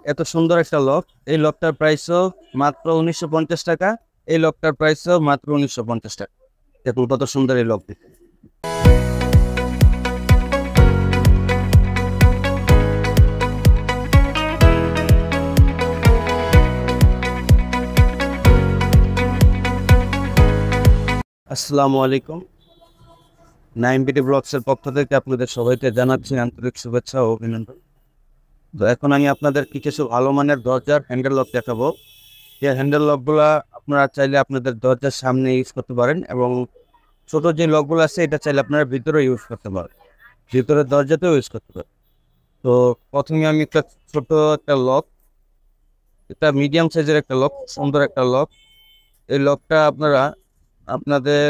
এত সুন্দর একটা লক, এই লকটার প্রাইসও মাত্র 1950 টাকা। এই লকটার প্রাইসও মাত্র 1950 টাকা। দেখুন কত সুন্দর এই লক। আসসালামু আলাইকুম। নাইম বিডি ব্লগসের পক্ষ থেকে আপনাদের সবাইকে জানাচ্ছি আন্তরিক শুভেচ্ছা ও অভিনন্দন। তো এখন আমি আপনাদের কিছু ভালো মানের দরজার হ্যান্ডেল লক দেখাবো। এই হ্যান্ডেল লকগুলা আপনারা চাইলে আপনাদের দরজার সামনে ইউজ করতে পারেন, এবং ছোট যে লকগুলো আছে এটা চাইলে আপনারা ভিতরে ইউজ করতে পারেন, ভিতরের দরজাতেও ইউজ করতে পারেন। তো প্রথমে আমি একটা ছোট একটা লক, এটা মিডিয়াম সাইজের একটা লক, সুন্দর একটা লক। এই লকটা আপনারা আপনাদের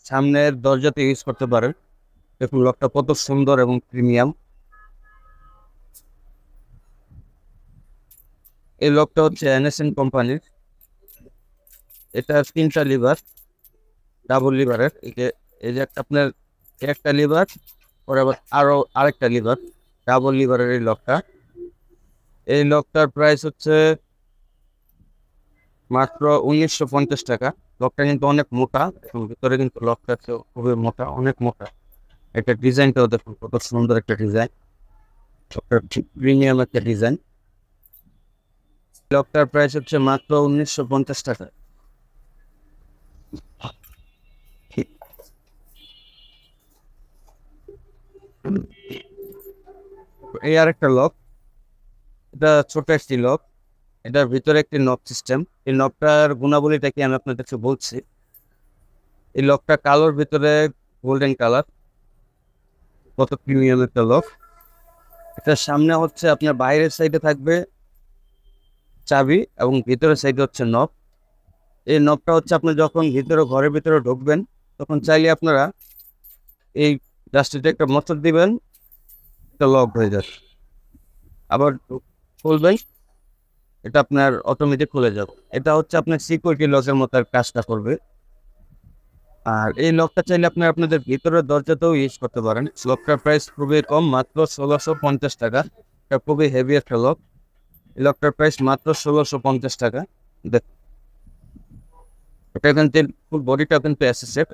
সামনের দরজাতে ইউজ করতে পারেন। দেখুন লকটা কত সুন্দর এবং প্রিমিয়াম। এই লকটা হচ্ছে এনএসএন কোম্পানির। এটা 3টা লিভার, ডাবল লিভারের। এই যে একটা আপনার একটা লিভার, পরে আবার আরেকটা লিভার, ডাবল লিভারের এই লকটা। এই লকটার প্রাইস হচ্ছে মাত্র 1950 টাকা। লকটা কিন্তু অনেক মোটা, এবং ভিতরে কিন্তু লকটা খুবই মোটা, অনেক মোটা। এটা ডিজাইনটাও দেখুন কত সুন্দর একটা ডিজাইন, প্রিমিয়াম একটা ডিজাইন। লকটার প্রাইস হচ্ছে মাত্র 1950 টাকা। এই আর একটা লক, এটা ছোট একটি লক, এটার ভিতরে একটি নব সিস্টেম। এই নবটার গুণাবলীটা কি আমি আপনাদের কাছে বলছি। এই লকটা কালোর ভিতরে গোল্ডেন কালার, কত প্রিমিয়াম একটা লক। এটার সামনে হচ্ছে আপনার বাইরের সাইডে থাকবে চাবি, এবং ভিতরের সাইডে হচ্ছে নব। এই নবটা হচ্ছে আপনি যখন ঘরের ভিতরে ঢুকবেন, তখন চাইলে আপনারা এই জাস্টিতে একটা মোচড় দিবেন, এটা লক হয়ে যাবে। আবার খুলবেন, এটা আপনার অটোমেটিক খুলে যাবে। এটা হচ্ছে আপনার সিকিউরিটি লকের মতো কাজটা করবে। আর এই লকটা চাইলে আপনি আপনাদের ভিতরের দরজাতেও ইউজ করতে পারেন। লকটার প্রাইস খুবই কম, মাত্র 1650 টাকা। এটা খুবই হেভি একটা লক। এই লকটার প্রাইস মাত্র 1650 টাকা। এটা কিন্তু ফুল বডিটা কিন্তু এসএসএর,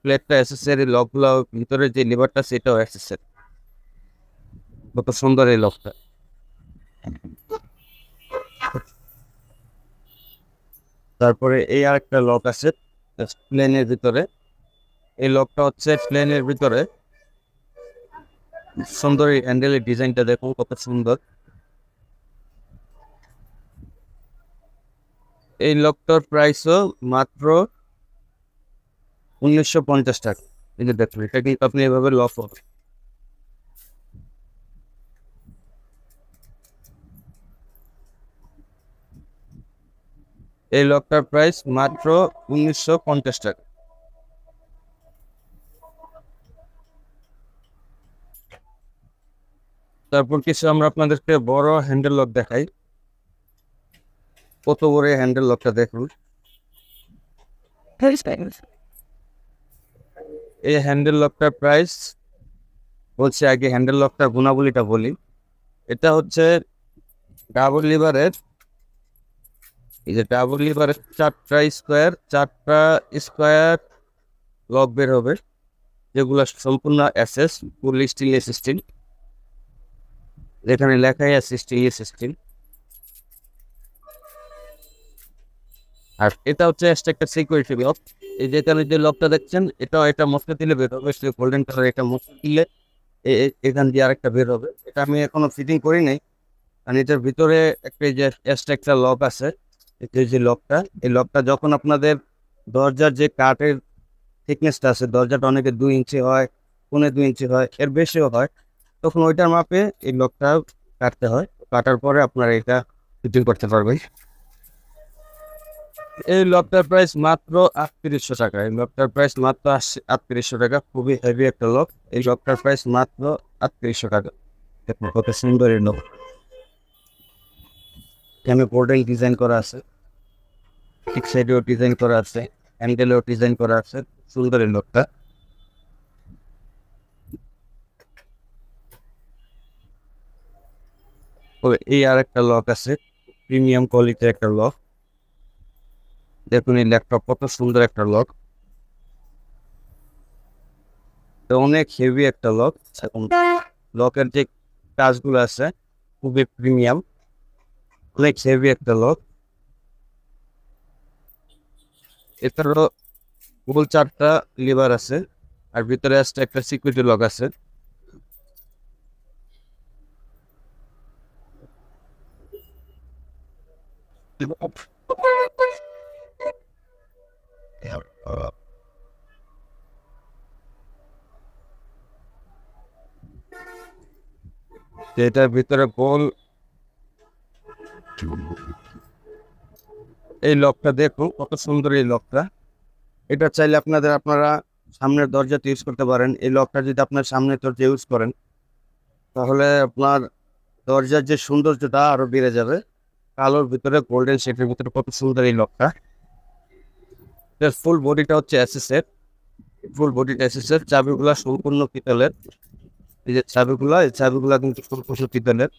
প্লেটটা এসএসএর, এই লকগুলো ভিতরে যে লিভারটা সেটাও এসএসএর। কত সুন্দর এই লকটা। তারপরে এই আর একটা লক আছে প্লেনের ভিতরে। এই লকটা হচ্ছে প্লেনের ভিতরে, সুন্দর এই হ্যান্ডেলের ডিজাইনটা দেখুন কত সুন্দর। এই লকটার প্রাইসও মাত্র 1950 টাকা। এই যে দেখুন, এটা কিন্তু আপনি এভাবে লক হবে। এই লকটার প্রাইস মাত্র 1950 টাকা। তারপর কিছু আমরা আপনাদেরকে বড় হ্যান্ডেল লক দেখাই। কত বড় হ্যান্ডেল লকটা দেখুন। এই হ্যান্ডেল লকটার প্রাইস বলছি, আগে হ্যান্ডেল লকটার গুণাবলীটা বলি। এটা হচ্ছে ডাবল লিভারের, এই যে ডাবল লিভারের 4টা স্কোয়ার লক বের হবে, যেগুলো সম্পূর্ণ এসএস, ফুল স্টিল স্টিল। যেখানে লেখাই আছে স্টিল স্টিল। আর এটা হচ্ছে একটা সিকিউরিটি লক। এই যেখানে যে লকটা দেখছেন, এটা মশলা দিলে বের হবে, গোল্ডেন কালার। এটা মশলা দিলে এখান দিয়ে আরেকটা বের হবে। এটা আমি এখনো ফিটিং করি নাই, কারণ এটার ভিতরে একটা যে একটা লক আছে। যে লকটা, এই লকটা যখন আপনাদের দরজার যে কাঠের থিকনেসটা আছে, দরজাটা অনেকে 2 ইঞ্চি হয়, 1.25 ইঞ্চি হয়, এর বেশিও হয়, তখন ওইটার মাপে এই লকটা কাটতে হয়। কাটার পরে আপনারা এটা ফিটিং করতে পারবেন। এই লকটার প্রাইস মাত্র 3800 টাকা। এই লকটার প্রাইস মাত্র 3800 টাকা। খুবই হেভি একটা লক। এই লকটার প্রাইস মাত্র 3800 টাকা। দেখুন কত সুন্দর এই লক। এখানে বোর্ডেল ডিজাইন করা আছে, ঠিক সাইডেও ডিজাইন করা আছে, হ্যান্ডেলেও ডিজাইন করা আছে। সুন্দর এই লকটা। এই আর একটা লক আছে, প্রিমিয়াম কোয়ালিটির একটা লক। দেখুন এই ল্যাপটপ কত সুন্দর একটা লক, অনেক হেভি একটা লক। এখন লকের যে কাজগুলো আছে খুবই প্রিমিয়াম, অনেক হেভি একটা লক। এছাড়াও গোল 4টা লিভার আছে, আর ভিতরে আসতে একটা সিকিউরিটি লক আছে। এটার ভিতরে গোল, এই লকটা দেখুন কত সুন্দর এই লকটা। এটা চাইলে আপনারা সামনের দরজাতে ইউজ করতে পারেন। এই লকটা যদি আপনার সামনের দরজা ইউজ করেন তাহলে আপনার দরজার যে সৌন্দর্যটা আরো বেড়ে যাবে। কালোর ভিতরে গোল্ডেন শেডের ভিতরে কত সুন্দর এই লকটা। এর ফুল বডিটা হচ্ছে এসএসএর, ফুল বডিটা এসএসএর। চাবিগুলা সম্পূর্ণ পিতলের। এই যে এই চাবিগুলা কিন্তু সম্পূর্ণ পিতলের,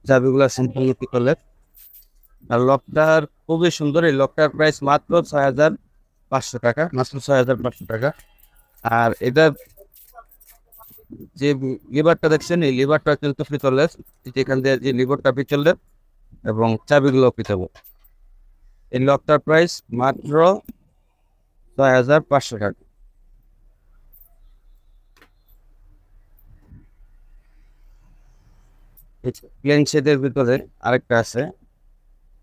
চাবিগুলা সম্পূর্ণ পিতলের। আর লকটার খুবই সুন্দর। এই লকটার প্রাইস মাত্র 6,500 টাকা, মাত্র 6,500 টাকা। আর এটার যে লিভারটা দেখছেন, এই লিভারটা কিন্তু পিতলের, যেখান দিয়ে যে লিভারটা পিতলের এবং চাবিগুলো পিতলের। এই লকটার প্রাইস মাত্র 6,500 টাকা। প্লেন শেডের ভিতরে আরেকটা আছে,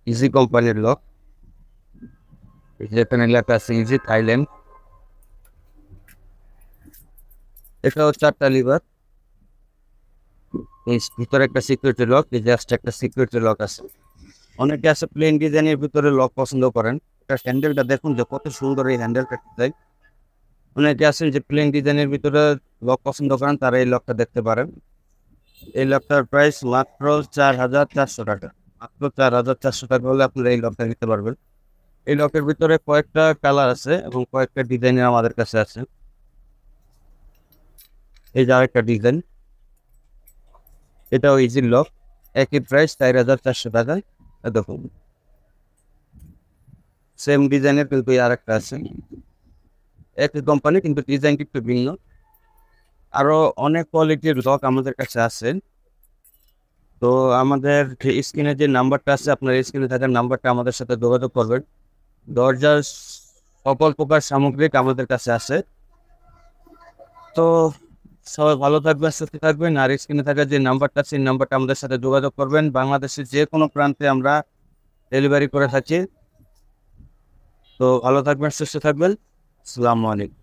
ইজি কোম্পানির লক। যেখানে লেখা আছে ইজি থাইল্যান্ড। এটাও 4টা লিভার। এই ভিতরে একটা সিকিউরিটি লক, এই জাস্ট একটা সিকিউরিটি লক আছে। অনেকে আছে প্লেন ডিজাইনের ভিতরে লক পছন্দ করেন। এটা হ্যান্ডেলটা দেখুন যে কত সুন্দর এই হ্যান্ডেলটা ডিজাইন। অনেকে আছেন যে প্লেন ডিজাইনের ভিতরে লক পছন্দ করেন, তারা এই লকটা দেখতে পারেন। এই লকটার প্রাইস মাত্র 4,400 টাকা। মাত্র 4,400 টাকা হলে আপনারা এই লকটা নিতে পারবেন। এই লকের ভিতরে কয়েকটা কালার আছে এবং কয়েকটা ডিজাইনের আমাদের কাছে আছে। এই যে আরেকটা ডিজাইন, এটাও ইজি লক, একই প্রাইস 4,400 টাকায়। দেখুন সেম ডিজাইনের কিন্তু এই আরেকটা আছে, একই কোম্পানি কিন্তু ডিজাইনটি একটু ভিন্ন। আরো অনেক কোয়ালিটির লক আমাদের কাছে আছে। তো আমাদের স্ক্রিনে যে নাম্বারটা আছে, আপনার স্ক্রিনে থাকার নাম্বারটা আমাদের সাথে যোগাযোগ করবেন। দরজার সকল প্রকার সামগ্রিক আমাদের কাছে আছে। তো সবাই ভালো থাকবেন, সুস্থ থাকবেন। আর স্ক্রিনে থাকা যে নাম্বারটা আছে, সেই নাম্বারটা আমাদের সাথে যোগাযোগ করবেন। বাংলাদেশের যে কোনো প্রান্তে আমরা ডেলিভারি করে থাকি। তো ভালো থাকবেন, সুস্থ থাকবেন। আসসালামু আলাইকুম।